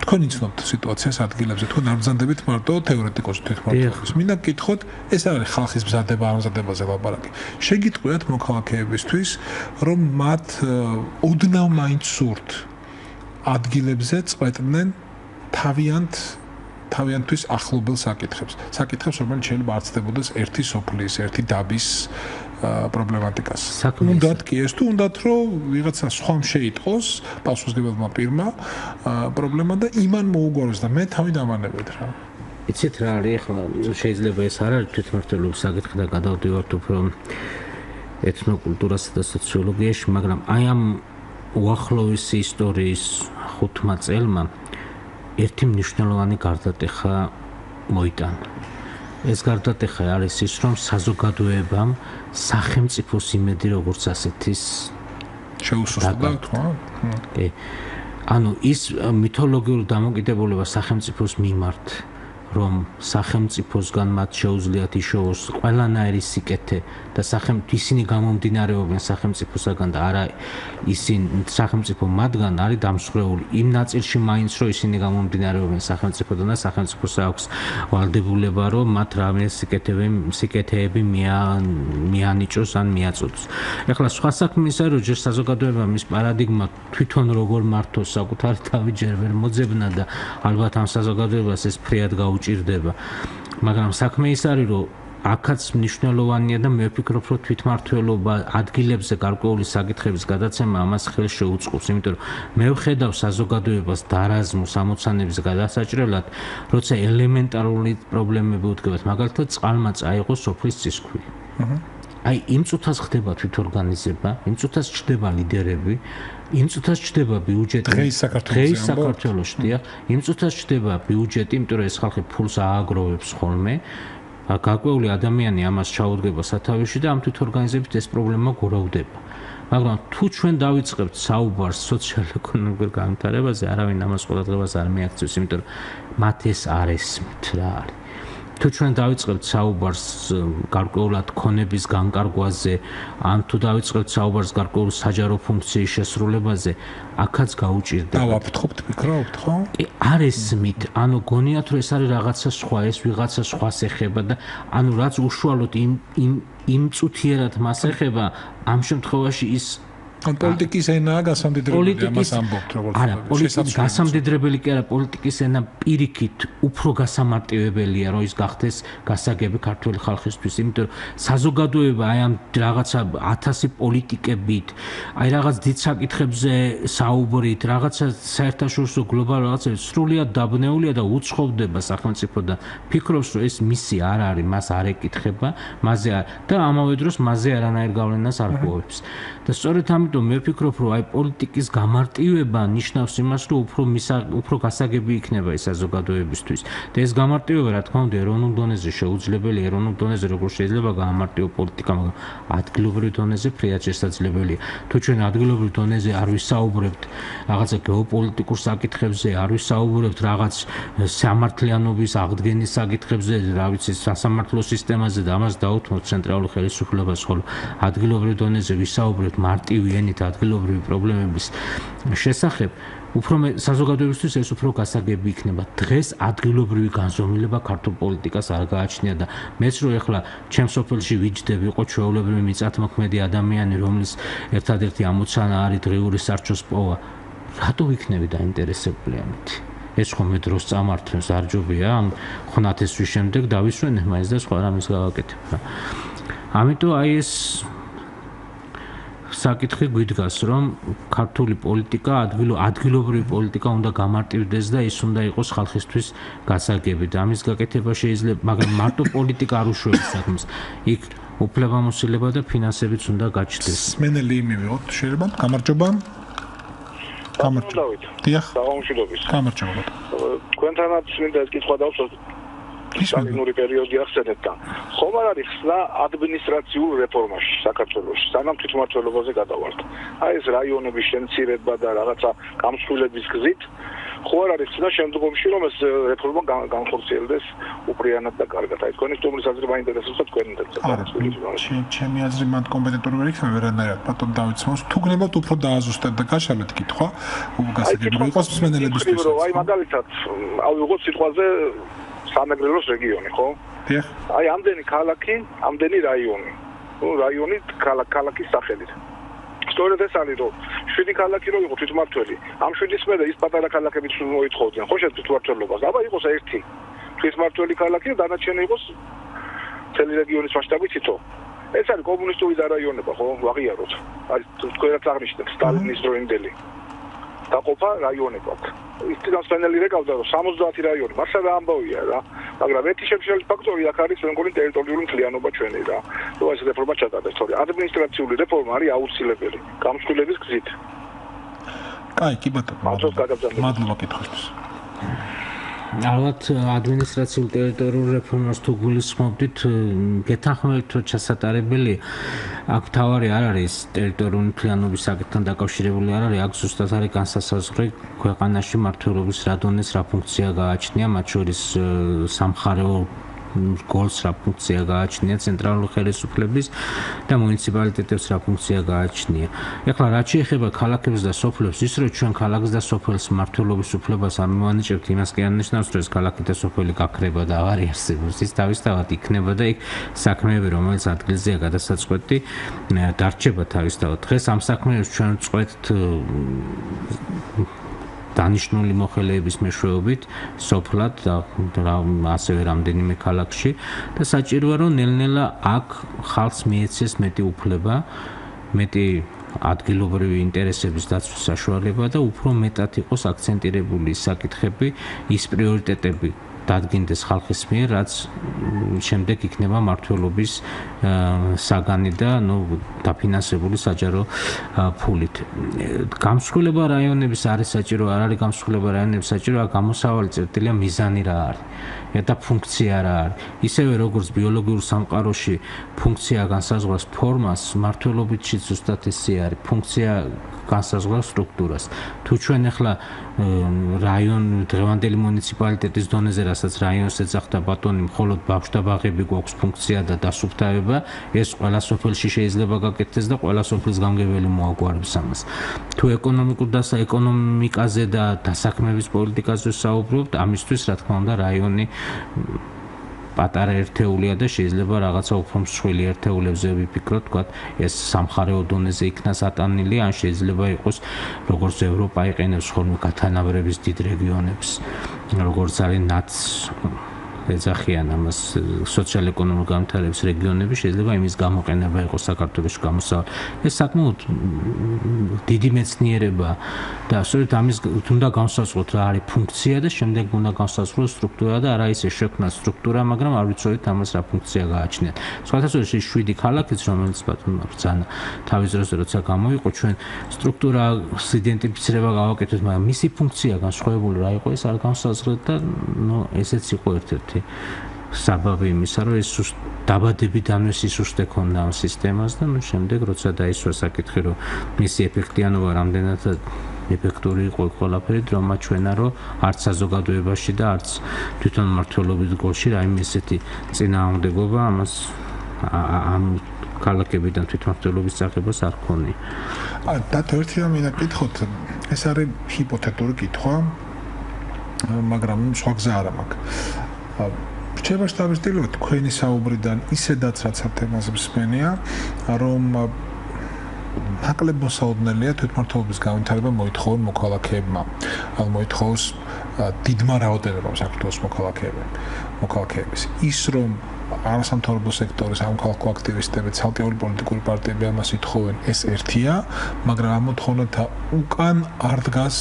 თქვენ იცნობთ სიტუაციას ადგილებზე, თქვენ არ ბრძანდებით მარტო თეორეტიკოსი თვითმმართველობის. მინდა გკითხოთ, ეს არის ხალხის მზადება, არ მზადებაზე ლაპარაკი. შეგიტყვიათ მოქალაქეებისთვის, რომ მათ ოდნავ მაინც სურთ ადგილებზე წყვეტდნენ თავიანთვის ახლობელ საკითხებს, რომელიც შეიძლება არცდებოდეს ერთი სოფლის, ერთი დაბის პრობლემატიკას. უნდათ კი ეს თუ უნდათ რომ ვიღაცა სხვამ შეიტყოს პასუხისმგებელმა პირმა პრობლემა და იმან მოუგვაროს და მე თავი დამანებად რა. იცით რა არის ახლა შეიძლება ეს არ არის თვითმმართველობის საკითხი და გადავდივართ უფრო ეთნოკულტურასა და სოციოლოგიაში, მაგრამ აი ამ უახლოესი ისტორიის 5 წელმა ერთი მნიშვნელოვანი გარდატეხა მოიტანა. ეს გარდატეხა არის ის, რომ საზოგადოებამ სახელმწიფოს იმედი როგორც ასეთის შეუსუსტდა თქო. ანუ ის მითოლოგიური დამოკიდებულება სახელმწიფოს მიმართ, რომ სახელმწიფოსგან მათ შეუძლიათ იშოვოს ყველანაირი სიკეთე და ისინი გამომდინარეობენ სახელმწიფოსაგან და არა ისინი სახელმწიფო მათგან არის დამსხვრეული იმ ნაწილში მაინც რომ ისინი გამომდინარეობენ სახელმწიფოდან და სახელმწიფოს აქვს ვალდებულება რომ მათ რამე სიკეთეები მიანიჭოს ან მიაწოდოს. ეხლა სხვა საქმე ისაა რომ ჯერ საზოგადოება მის პარადიგმა თვითონ როგორ მართოს საკუთარი თავი ჯერ ვერ მოძებნა და ალბათ ამ საზოგადოებას ეს ფრიად გაუჭირდება. მაგრამ საქმე ის არის რომ აქაც მნიშვნელოვანია და მე ვფიქრობ რომ თვითმმართველობა ადგილებზე გარკვეული საკითხების გადაცემა ამას ხელს შეუწყობს, იმიტომ რომ მე ვხედავ საზოგადოებას დარაზმოს ამოცანების გადასაჭრელად, როცა ელემენტარული პრობლემები უდგებათ, მაგალითად წყალმა წაიღო სოფლის წისქვილი. აი იმ წუთას ხდება თვითორგანიზება, იმ წუთას ჩდება ლიდერები, იმ წუთას ჩდება ბიუჯეტი დღეს საქართველოში, დიახ, იმ წუთას ჩდება ბიუჯეტი, იმიტომ რომ ეს ხალხი ფულს ააგროვებს ხოლმე. გარკვეული ადამიანი ამას ჩაუდგება სათავეში და ამ თვითორგანიზებით ეს პრობლემა გორავდება. მაგრამ თუ ჩვენ დავიწყებთ საუბარს სოციალ-ეკონომიკურ განვითარებაზე, არავინ ამას ყურადღებას არ მიაქცევს, იმიტომ რომ მათ ეს არ ესმით რა არის. თუ ჩვენ დავიწყებთ საუბარს გარკვეულად ქონების განკარგვაზე, ან თუ დავიწყებთ საუბარს გარკვეული საჯარო ფუნქციის შესრულებაზე, აქაც გაუჭირდება. დავაფრთხობთ, ფიქრობთ, ხო? არ ესმით, ანუ გონიათ რომ ეს არის რაღაცა სხვა, ეს ვიღაცა სხვას ეხება და ანუ რაც უშუალოდ იმ წუთიერად მას ეხება, ამ შემთხვევაში ის პოლიტიკის ენაა გასამდიდრებელი, ამას ამბობთ როგორც არა, პოლიტიკის გასამდიდრებელი კი არა, პოლიტიკის ენა პირიქით უფრო გასამარტივებელია, რომ ის გახდეს გასაგები ქართული ხალხისთვის, იმიტომ რომ საზოგადოება აი ამ რაღაცა 1000 პოლიტიკებით, აი რაღაც დიდ საკითხებზე საუბრით, რაღაცა საერთაშორისო გლობალურ რაღაცებს სრულიად დაბნეულია და უცხოვდება სახელმწიფოდან. ფიქრობს, რომ ეს მისი არ არის, მას არ ეკითხება, მასზე და ამავე დროს მასზე არანაირ გავლენას არ პოვებს. და სწორედ ამიტომ მე ვფიქრობ, რომ აი პოლიტიკის გამარტივება ნიშნავს იმას, რომ უფრო გასაგები იქნება ეს საზოგადოებისთვის. და ეს გამარტივება, რა თქმა უნდა, ეროვნულ დონეზე შეუძლებელია, ეროვნულ დონეზე როგორ შეიძლება გამარტივო პოლიტიკა, მაგრამ ადგილობრივ დონეზე ფრიად შესაძლებელია. თუ ჩვენ ადგილობრივ დონეზე არ ვისაუბრებთ რაღაცა გეოპოლიტიკურ საკითხებზე, არ ვისაუბრებთ რაღაც სამართლიანობის აღდგენის საკითხებზე, რა ვიცი, სასამართლო სისტემაზე და ამას დაუთმოთ ცენტრალურ ხელისუფლებას, ხოლო ადგილობრივ დონეზე ვისაუბრებთ მარტივი ენით ადგილობრივი პრობლემების შესახებ, უფრო საზოგადოებისთვის ეს უფრო გასაგები იქნება. დღეს ადგილობრივი განზომილება ქართულ პოლიტიკას არ გააჩნია და მეც რო ეხლა ჩემს სოფელში ვიჯდები, იყო ჩვეულებრივი მიწათმოქმედი ადამიანი, რომლის ერთადერთი ამოცანა არის დღიური სარჩოს პოვა, რატო ვიქნები დაინტერესებული ამით? ეს ხომ მე დროს წამართვენს არ ჯობია, ამ ხნათესვის შემდეგ დავისვენე მაინც და სხვა რამის გავაკეთებ. ამიტომ აი ეს საკითხი გვიდგას, რომ ქართული პოლიტიკა, ადგილობრივი პოლიტიკა უნდა გამარტივდეს და ის უნდა იყოს ხალხისთვის გასაგები და ამის გაკეთება შეიძლება, მაგრამ მარტო პოლიტიკა არ უშუალებს საქმეს. იქ უფლებამოსილება და ფინანსებიც უნდა გაჩნდეს. სმენელი მივიღოთ, შეიძლება? გამარჯობა. დავით. დიახ. საღამოშილობის. გამარჯობა. თქვენთანაც მინდა ეს კითხვა დავსვათ. სტალინური პერიოდი ახსენეთ და ხომ არ არის ხსნა ადმინისტრაციულ რეფორმაში საქართველოში, სანამ თვითმმართველობაზე გადავართ. აი ეს რაიონების შემცირება და რაღაცა გამსხვილების გზით, ხო არ არის ხსნა შემდგომში რომ ეს რეფორმა განხორციელდეს უპრიანად და კარგად. აი თქვენი სტუმრის აზრი მაინტერესებს და თქვენი ინტერესებს. ჩემი აზრი მანდ კომპეტენტური ვერ იქნება ვერანაირად ბატონ დავითს თუ გნებავთ უფრო დააზუსტეთ და გაშალეთ კითხვა, უგასაგები იყოს მსმენელებისთვის. აი მაგალითად, ავიღოთ სიტყვაზე სამეგრელოს რეგიონი, ხო? დიახ. აი ამდენი ქალაქი, ამდენი რაიონი. რაიონი ქალაქის სახელით. სწორედ ეს არის, რომ 7 ქალაქი რო იყო თვითმმართველი, ამ 7-ის მერე ის პატარა ქალაქებიც მოითხოვდნენ, ხო შედ თვითმმართველობას. აბა იყოს ერთი თვითმმართველი ქალაქი და დანარჩენი იყოს მთელი რეგიონის მასშტაბით თითო. ეს არის კომუნისტური დარაიონება, ხო? ვაღიაროთ. აი თქვენაც აღნიშნეთ სტალინის დროინდელი. დაყოფა რაიონებად. ისწრაფ სპენელი რეკავდა რომ 70 რაიონი მასა რა ამბავია რა მაგრამ ერთი შემშლელი ფაქტორი აქ არის მეგონი ტერიტორიული მთლიანობა ჩვენი რა თუ ეს რეფორმა ჩატარდეს თორე ადმინისტრაციული რეფორმა არის აუცილებელი გამსხვილების გზით კაი კი ბატონო მადლობა კითხვისთვის ალბათ ადმინისტრაციულ ტერიტორიულ რეფორმას თუ გულისხმობდით გეთანხმებით რომ ჩასატარებელი აქ თავარი არ არის ტერიტორიული მთლიანობის საკითხთან დაკავშირებული არ არის აქ ზუსტად არის განსასაზღვრი ქვეყანაში მმართველობის რა დონეს რა ფუნქცია გააჩნია მათ შორის სამხარეო გოლს რა ფუნქცია გააჩნია ცენტრალური ხელისუფლების და მუნიციპალიტეტებს რა ფუნქცია გააჩნია. ეხლა რაც შეეხება ქალაქებს და სოფლებს, ის რომ ჩვენ ქალაქს და სოფელს მმართველობის უფლებას არ მივანიჭებთ, იმას კი არ ნიშნავს, რომ ეს ქალაქი და სოფელი გაქრება და აღარ იარსებობს. ის თავისთავად იქნება და იქ საქმეები, რომელიც ადგილზეა გადასაწყვეტი, დარჩება თავისთავად. დღეს ამ საქმეებს ჩვენ წყვეტთ დანიშნული მოხელეების მეშვეობით სოფლად და ასევე რამდენიმე ქალაქში და საჭიროა რომ ნელ-ნელა აქ ხალხს მიეცეს მეტი უფლება, მეტი ადგილობრივი ინტერესების დაცვის საშუალება და უფრო მეტად იყოს აქცენტირებული საკითხები, ის პრიორიტეტები დადგინდეს ხალხის მიერ, რაც შემდეგ იქნება მმართველობის საგანი და დაფინანსებული საჯარო ფულით. გამსხვილება რაიონების არის საჭირო, არ არის გამსხვილება რაიონების საჭირო, გამოსავალი წერტილია მიზანი რა არის. და ფუნქცია რა არის. ისევე როგორც ბიოლოგიურ სამყაროში ფუნქცია განსაზღვრავს ფორმას, მმართველობითში ზუსტად ისე არის. ფუნქცია განსაზღვრავს სტრუქტურას. თუ ჩვენ ახლა რაიონ დღევანდელი მუნიციპალიტეტის დონეზე, რასაც რაიონს ეძახდა ბატონი, მხოლოდ ბავშვთა ბაღები გვაქვს ფუნქცია და დასუფთავება, ეს ყველა სოფელში შეიძლება გაკეთდეს და ყველა სოფლის გამგებელი მოაგვარებს ამას. თუ ეკონომიკაზე და დასაქმების პოლიტიკაზე საუბრობთ, ამისთვის რა თქმა უნდა რაიონი პატარა ერთეულია და შეიძლება რაღაცა უფრო მსხვილი ერთეულებზე ვიფიქროთ, თქვათ, ეს სამხარეო დონეზე იქნას ატანილი, ან შეიძლება იყოს როგორც ევროპა იყენებს ხოლმე გათანაბრების დიდ რეგიონებს, როგორც არის ნაც ეძახიან ამას სოციალ-ეკონომიკური განვითარების რეგიონები, შეიძლება იმის გამოყენება იყოს საქართველოში გამოსავალი. ეს საკმაოდ დიდი მეცნიერება და სწორედ ამის უნდა განსაზღვროთ რა არის ფუნქცია და შემდეგ უნდა განსაზღვროს სტრუქტურა და არა ისე შექმნას სტრუქტურა, მაგრამ არ ვიცოდით ამას რა ფუნქცია გააჩნიათ. სხვათაშორის 7 ქალაქიც, რომელიც ბატონმა ბრძანა თავის დროზე როცა გამოიყო, ჩვენ სტრუქტურას იდენტიფიცირება გავაკეთეთ, მაგრამ მისი ფუნქცია განსხვავებული რა იყო, ეს არ განსაზღვრეთ და ესეც იყო ერთ-ერთი საბაბი იმისა, რომ ეს დაბადებიდანვე სისუსტე ქონდა ამ სისტემას და შემდეგ როცა დაისვა საკითხი, რომ მისი ეფექტიანობა რამდენად ეფექტური იყო ყველაფერი, დრომა ჩვენა, რომ არც საზოგადოებაში და არც თვითონ მმართველობის გოლში რაიმე ესეთი წინააღმდეგობა ამას ამ ქალაქებიდან თვითმმართველობის წაღებას არ ქონია. და ერთი რამ მინდა გითხოთ, ეს არის ჰიპოთეტური კითხვა, მაგრამ სხვა გზა არ მაქვს. რჩევაში დავისtildeო თქვენი საუბრიდან ისედაც რაც ამ თემაზე მსმენია, რომ ნაკლებ მოსაოდნელია თვითმმართველობის განვითარება მოითხოვონ მოქალაქეებმა. ან მოითხოვოს დიდმა რაოდენობამ საქართველოს მოქალაქეების. ის რომ არასამთავრობო სექტორის სამოქალაქო აქტივისტები, ცალკეული პოლიტიკური პარტიები ამას ითხოვენ, ეს ერთია, მაგრამ ამ მოთხოვნათა უკან არ დგას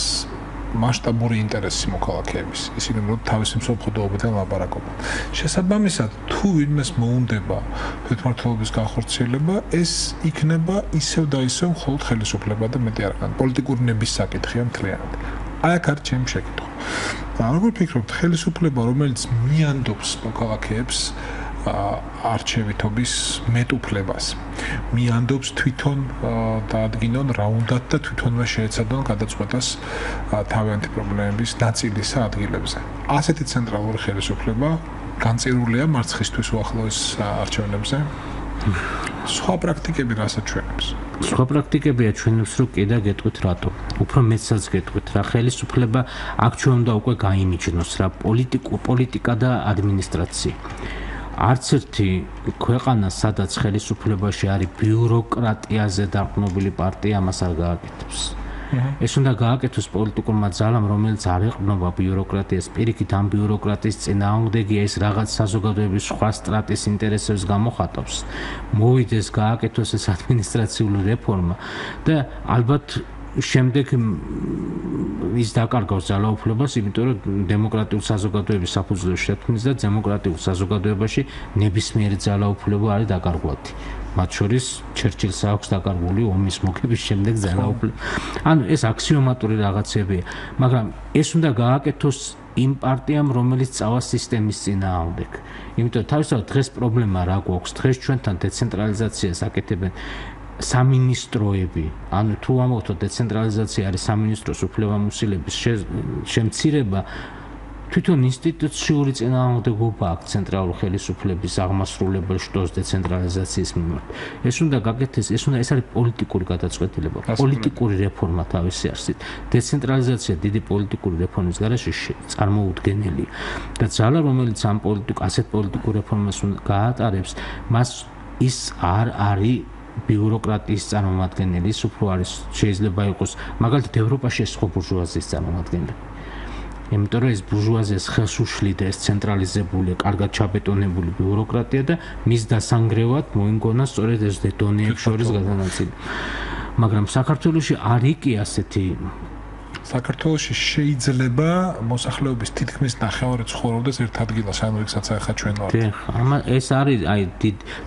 მასშტაბური ინტერესი მოქალაქეების. ისინი რომ თავისი მსოფლმხედველობიდან ლაპარაკობენ. შესაბამისად, თუ ვინმეს მოუნდება თვითმმართველობის განხორციელება, ეს იქნება ისევ და ისევ მხოლოდ ხელისუფლება და მეტი არ არის. პოლიტიკური ნების საკითხია მთლიანად. აი აქ არის ჩემი შეკითხვა. როგორ ფიქრობთ, ხელისუფლება, რომელიც მიანდობს მოქალაქეებს არჩევითობის მეტუფლებას, მიანდობს თვითონ დაადგინონ რა უნდათ და თვითონვე შეეცადონ გადაწყვეტას თავიანთი პრობლემების ნაწილისა ადგილებზე. ასეთი ცენტრალური ხელისუფლება განწირულია მარცხისთვის უახლოეს არჩევნებზე. სხვა პრაქტიკები რასაც ჩვენებს? სხვა პრაქტიკებია ჩვენებს, რომ კიდე გეტყვით რატომ. უფრო მეცაც გეტყვით რა ხელისუფლება აქ ჩვენ უნდა უკვე გაიმიჯნოს რა პოლიტიკა და ადმინისტრაცია. არც ერთი ქვეყანა, სადაც ხელისუფლებაში არის ბიუროკრატიაზე დაყრდნობილი პარტია, ამას არ გააკეთებს. ეს უნდა გააკეთოს პოლიტიკურმა ძალამ, რომელიც არ ეყრდნობა ბიუროკრატიას, პირიქით ამ ბიუროკრატიის წინააღმდეგია ის რაღაც საზოგადოების სხვა სტრატის ინტერესებს გამოხატავს. მოვიდეს გააკეთოს ეს ადმინისტრაციული რეფორმა და ალბათ შემდეგ ის დაკარგავს ძალაუფლებას, იმიტომ რომ დემოკრატიულ საზოგადოების საფუძვლებს შექმნის და დემოკრატიულ საზოგადოებაში ნებისმიერი ძალაუფლება არის დაკარგვადი. მათ შორის ჩერჩილს აქვს დაკარგული ომის მოგების შემდეგ ძალაუფლება. ანუ ეს აქსიომატური რაღაცებია, მაგრამ ეს უნდა გააკეთოს იმ პარტიამ, რომელიც წავა სისტემის წინააღმდეგ. იმიტომ თავისთავად დღეს პრობლემა რა გვაქვს? დღეს ჩვენთან დეცენტრალიზაციას აკეთებენ სამინისტროები, ანუ თუ ამოვთო დეცენტრალიზაცია არის სამინისტროს უფლებამოსილების შემცირება, თვითონ ინსტიტუციური წინააღმდეგობა აქვს ცენტრალური ხელისუფლების აღმასრულებელ შტოს დეცენტრალიზაციის მიმართ. ეს უნდა გაკეთდეს, ეს არის პოლიტიკური გადაწყვეტილება, პოლიტიკური რეფორმა თავისი არსით. დეცენტრალიზაცია დიდი პოლიტიკური რეფორმის გარეშე წარმოუდგენელია და ძალა, რომელიც ამ ასეთ პოლიტიკურ რეფორმას გაატარებს, მას ის არ არის ბიუროკრატიის წარმომადგენელი, ის უფრო არის შეიძლება იყოს მაგალითად ევროპაში ეს ხო ბურჟუაზიის წარმომადგენელი. იმიტომ რომ ეს ბურჟუაზიას ხელს უშლიდა ეს ცენტრალიზებული, კარგად ჩაბეტონებული ბიუროკრატია და მის დასანგრევად მოინგონა სწორედ ეს დონეებს შორის გადანაწილება. მაგრამ საქართველოში არ იქი ასეთი საქართველოში შეიძლება მოსახლეობის თითქმის ნახევარი ცხოვრობდეს ერთ ადგილას, ანუ იქაც ახლა ჩვენ ვართ. ეს არის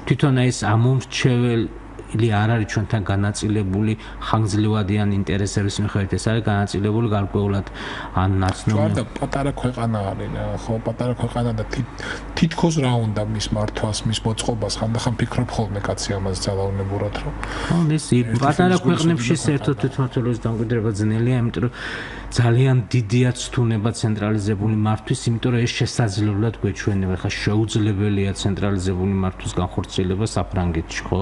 თვითონ ეს ამომრჩეველი არ არის ჩვენთან განაწილებული ხანგრძლივადიან ინტერესების მიხედვით, ეს არის განაწილებული გარკვეულად ან ნაცნობი. და პატარა ქვეყანა არის, ხო, პატარა ქვეყანა და თითქოს რა უნდა მის მართვას, მის მოწყობას, ხანდახან ფიქრობ ხოლმე კაცი ამას ძალაუნებურად, რომ ეს პატარა ქვეყნებში საერთოდ თვითმმართველობის დამკვიდრება ძნელია, იმიტომ რომ ძალიან დიდია ცდუნება ცენტრალიზებული მართვის, იმიტომ რომ ეს შესაძლებლად გვეჩვენება, ხა შეუძლებელია ცენტრალიზებული მართვის განხორციელება საფრანგეთში, ხო?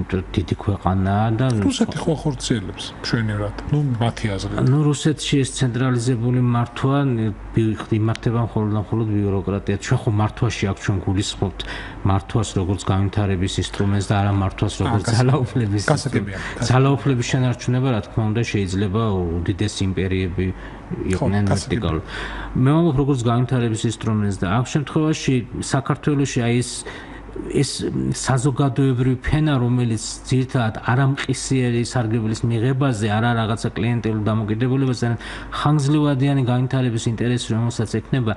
დიდი ქვეყანაა და რუსეთი ხო ხორციელებს მშვენივრად. ნუ მათი აზრით. ნუ რუსეთში ეს ცენტრალიზებული მართვა იმართება მხოლოდ ბიუროკრატია. ჩვენ ხო მართვაში აქ ჩვენ გულისხმობთ მართვას როგორც განვითარების ინსტრუმენტს და არა მართვას როგორც ძალაუფლების გასაგებია. ძალაუფლების შენარჩუნება, რა თქმა უნდა, შეიძლება უდიდესი იმპერიები იყვნენ ვერტიკალურად. მე ვამბობ როგორც განვითარების ინსტრუმენტს და ამ შემთხვევაში საქართველოში ეს საზოგადოებრივი ფენა, რომელიც ძირითადად არამყისიერი სარგებლის მიღებაზე, არა რაღაცა კლიენტელურ დამოკიდებულებაზე, ხანგრძლივადიანი განვითარების ინტერესი, რომელსაც ექნება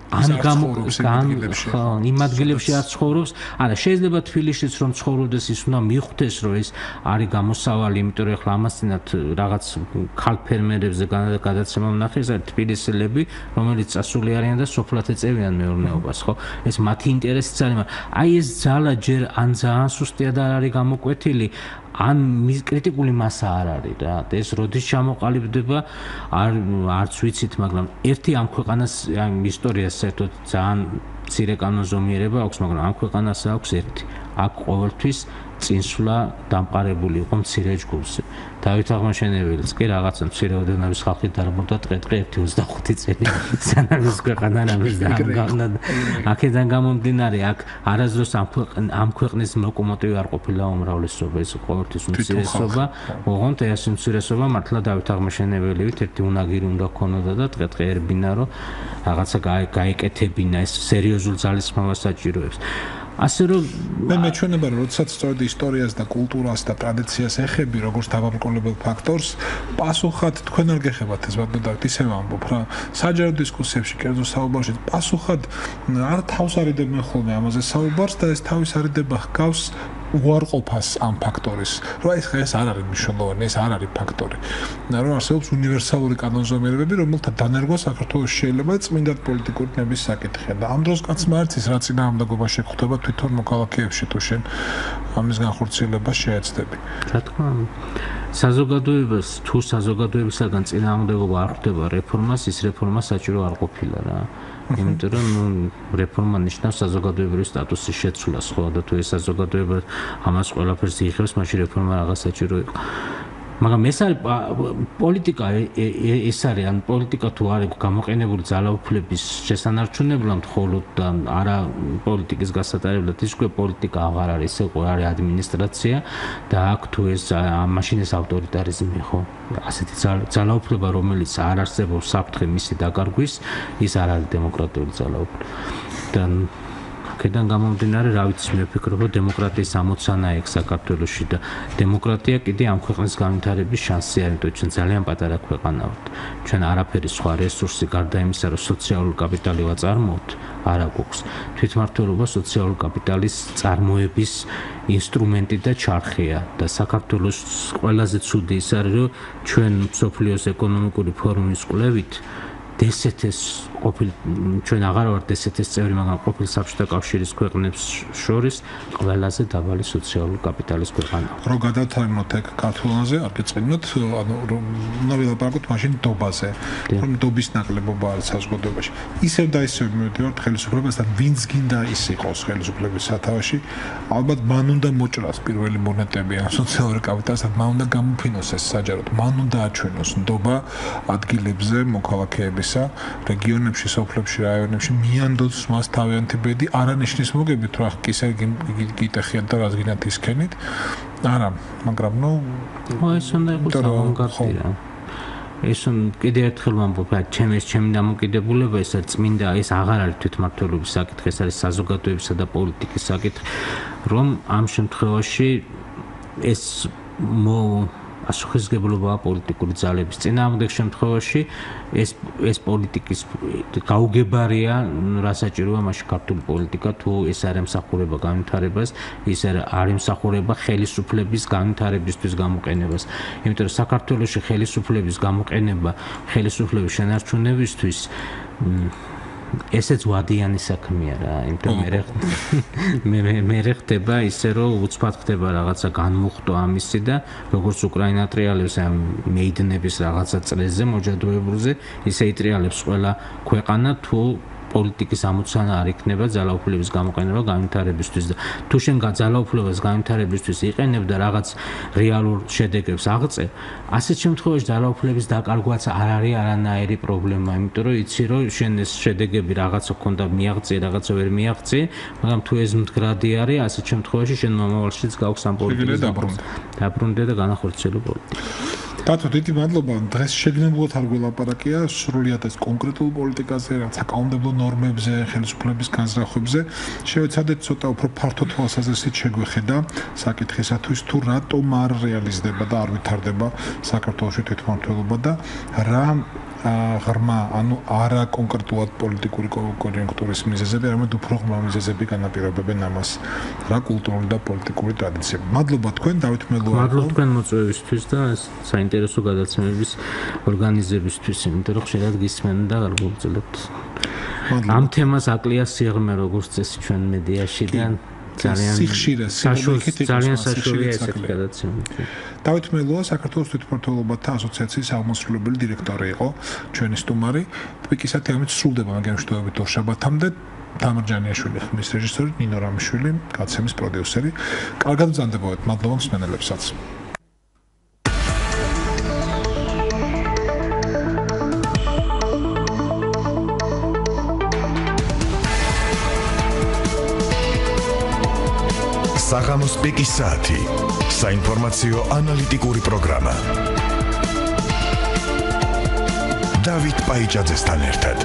იმ ადგილებში არ ცხოვრობს. არა, შეიძლება თბილისშიც რომ ცხოვრობდეს, ის უნდა მიხვდეს, რომ ეს არის გამოსავალი, იმიტომ რომ ახლა ამასთანავ რაღაც ქალ ფერმერებზე გადაცემა ვნახე, ეს არის თბილისელები, რომელიც წასული არიან და სოფლად ეწევიან მეურნეობას, ხო? ეს მათი ინტერესიც არის, მაგრამ აი ეს ძალა ჯერ ან ძალიან სუსტია და არ არის გამოკვეთილი, ან კრიტიკული მასა არ არის რა. ეს როდის ჩამოყალიბდება, არც ვიცით, მაგრამ ერთი ამ ქვეყანას ამ ისტორიას საერთოდ ძალიან მცირე კანონზომიერება აქვს, მაგრამ ამ ქვეყანას აქვს ერთი. აქ ყოველთვის წინსვლა დამყარებული იყო მცირე ჯგუფზე. დავით აღმაშენებელს კი რაღაცა მცირე ოდენობის ხალხი დარბოდა ტყე-ტყე 1-25 წელი სანამ ეს ქვეყანა რამეს დაამგავნა. აქედან გამომდინარე, აქ არასდროს ამ ქვეყნის ლოკომოტივი არ ყოფილა უმრავლესობა, ეს ყოველთვის უმცირესობა. ოღონდ ეს უმცირესობა მართლა დავით აღმაშენებელივით ერთი უნაგირი უნდა ქონოდა და ტყე-ტყე ერბინა, რომ რაღაცა გაეკეთებინა ეს სერიოზულ ძალისხმევას საჭიროებს. ასე რომ მე მეჩვენება რომ როდესაც სწორედ ისტორიას და კულტურას და ტრადიციას ეხები როგორც დავამკროლებელ ფაქტორს, პასუხად თქვენ არ გეხებათ ეს ვადოთ ისევ ამბობ რა. საჯარო დისკუსიებში, კერძო საუბარში პასუხად არ თავს არიდებენ ხოლმე ამაზე საუბარს და ეს თავის არიდება ჰგავს უარყოფას ამ ფაქტორის. რა ეს არ არის მნიშვნელოვანი, ეს არ არის ფაქტორი. რომ არსებობს უნივერსალური კანონზომიერებები, რომელთა დანერგვა საქართველოს შეიძლება წმინდად პოლიტიკური ნების საკითხია და ამ დროს კაცმა არც ის რა წინააღმდეგობა შეხვდება თვითონ მოქალაქეებში თუ შენ ამის განხორციელებას შეეცდები. რა თქმა უნდა, საზოგადოებას თუ საზოგადოებისაგან წინააღმდეგობა არ ხდება რეფორმას, ის რეფორმა საჭირო არ ყოფილა რა. იმიტომ რომ რეფორმა ნიშნავს საზოგადოებრივი სტატუსის შეცვლას, ხო, და თუ ეს საზოგადოება ამას ყველაფერს იღებს, მაშინ რეფორმა რაღაც საჭირო იყო. მაგრამ ეს არის პოლიტიკა, ეს არის ან პოლიტიკა თუ არის გამოყენებული ძალაუფლების შესანარჩუნებლად, მხოლოდ და არა პოლიტიკის გასატარებლად, ის უკვე პოლიტიკა აღარ არის, ეს უკვე არის ადმინისტრაცია და აქ თუ ეს მაშინ ეს ავტორიტარიზმი, ხო? ასეთი ძალაუფლება, რომელიც არ არსებობს საფრთხე მისი დაკარგვის, ის არ არის დემოკრატიული ძალაუფლება. და აქედან გამომდინარე, რა ვიცი, მე ვფიქრობ, რომ დემოკრატიის ამოცანაა ეგ საქართველოში და დემოკრატია კიდე ამ ქვეყნის განვითარების შანსი არის, იმიტომ ჩვენ ძალიან პატარა ქვეყანა ვართ. ჩვენ არაფერი სხვა რესურსი გარდა იმისა, რომ სოციალური კაპიტალი ვაწარმოოთ, არ აქვს. თვითმმართველობა სოციალური კაპიტალის წარმოების ინსტრუმენტი და ჩარხია და საქართველოს ყველაზე ცუდი ის არის, რომ ჩვენ მსოფლიოს ეკონომიკური ფორუმის კვლევით DST-ს ყოფილ ჩვენ აღარ ვართ DST-ს წევრი, მაგრამ ყოფილ საბჭოთა კავშირის ქვეყნებს შორის ყველაზე დაბალი სოციალური კაპიტალის ქვეყანა. რო გადავთვალოთ ეგ ქართულაზე, არ გეწყინოთ, ანუ უნდა ვილაპარაკოთ მაშინ დობაზე, რომ დობის ნაკლებობა არის საზოგადოებაში. ისევ და ისევ მივიდივართ ხელისუფლებასთან, ვინც გინდა ის იყოს ხელისუფლების სათავეში, ალბათ მან უნდა მოჭრას პირველი მონეტები ამ სოციალური კაპიტალისთან, მან უნდა გამოფინოს ეს საჯაროდ, მან უნდა აჩვენოს ნდობა ადგილებზე მოქალაქეებისა, რეგიონებში, სოფლებში, რაიონებში მიანდოს მას თავიანთი ბედი, არანიშნის მოგებით, რა კისერ გიტეხიათ და რას გინათ ისქენით. არა, მაგრამ ეს უნდა იყოს ავანგარდი რა. ეს კიდევ ერთხელ ვამბობ, ჩემი დამოკიდებულება ეს არის წმინდა, ეს აღარ არის თვითმმართველობის საკითხი, ეს არის საზოგადოებისა და პოლიტიკის საკითხი, რომ ამ შემთხვევაში ეს ასოხიზგებლობაა პოლიტიკური ძალების. წინააღმდეგ შემთხვევაში ეს პოლიტიკის გაუგებარია, რა საჭიროა მაშინ ქართული პოლიტიკა, თუ ეს არ ემსახურება განვითარებას, ის არ ემსახურება ხელისუფლების განვითარებისთვის გამოყენებას. იმიტომ რომ საქართველოში ხელისუფლების გამოყენება, ხელისუფლების შენარჩუნებისთვის ესეც ვადიანი საქმეა რა, იმიტომ მე ხდება ისე, რომ უცბად ხდება რაღაცა განმუხტო ამისი და როგორც უკრაინა ტრიალებს ამ მეიდნების რაღაცა წრეზე, მოჯადოებულზე, ისე იტრიალებს ყველა ქვეყანა, თუ პოლიტიკის ამოცანა არ იქნება ძალაუფლების გამოყენება განვითარებისთვის და თუ შენ ძალაუფლებას განვითარებისთვის იყენებ და რაღაც რეალურ შედეგებს აღწევ, ასეთ შემთხვევაში ძალაუფლების დაკარგვაც არ არის არანაირი პრობლემა, იმიტომ რომ იცი რომ შენ ეს შედეგები რაღაცა ქონდა მიაღწიე, რაღაცა ვერ მიაღწიე, მაგრამ თუ ეს მდგრადი არის, ასეთ შემთხვევაში შენ მომავალშიც გაქვს ამ პოლიტიკის დაბრუნდა და განახორციელო პოლიტიკა. დათო, დიდი მადლობა. დღეს შეგნებულად არ გველაპარაკია სრულიად ეს კონკრეტულ პოლიტიკაზე, რაც საკანონმდებლო ნორმებზე, ხელისუფლების განზრახვებზე. შევეცადეთ ცოტა უფრო ფართო თვალსაზრისით შეგვეხედა საკითხისათვის, თუ რატომ არ რეალიზდება და არ ვითარდება საქართველოში თვითმმართველობა და რა ღრმა, ანუ არა კონკრეტულად პოლიტიკური კონიუნქტურის მიზეზები, არამედ უფრო ღრმა მიზეზები განაპირობებენ ამას. რა კულტურული და პოლიტიკური ტრადიციები. მადლობა თქვენ, დავით მელუა. მადლობა თქვენ მოწვევისთვის და საინტერესო გადაცემების ორგანიზებისთვის, იმიტომ რომ ხშირად გისმენ და არ გულწრფელობთ. ამ თემას აკლია სიღრმე, როგორც წესი ჩვენ მედიაში და ძალიან საშუალოა ესეთი გადაცემა. დავით მელუა, საქართველოს თვითმმართველობათა ასოციაციის აღმასრულებელი დირექტორი იყო, ჩვენი სტუმარი. პიკისათი ამით სრულდება მაგალითად ორშაბათამდე. დამარჯანიაშვილი ხმის რეჟისორი, ნინო რამიშვილი, გაცემის პროდიუსერი. კარგად ვზანდებოდეთ, მადლობა მსმენელებსაც. საღამოს პიკის საათი. საინფორმაციო ანალიტიკური პროგრამა. დავით პაიჭაძესთან ერთად.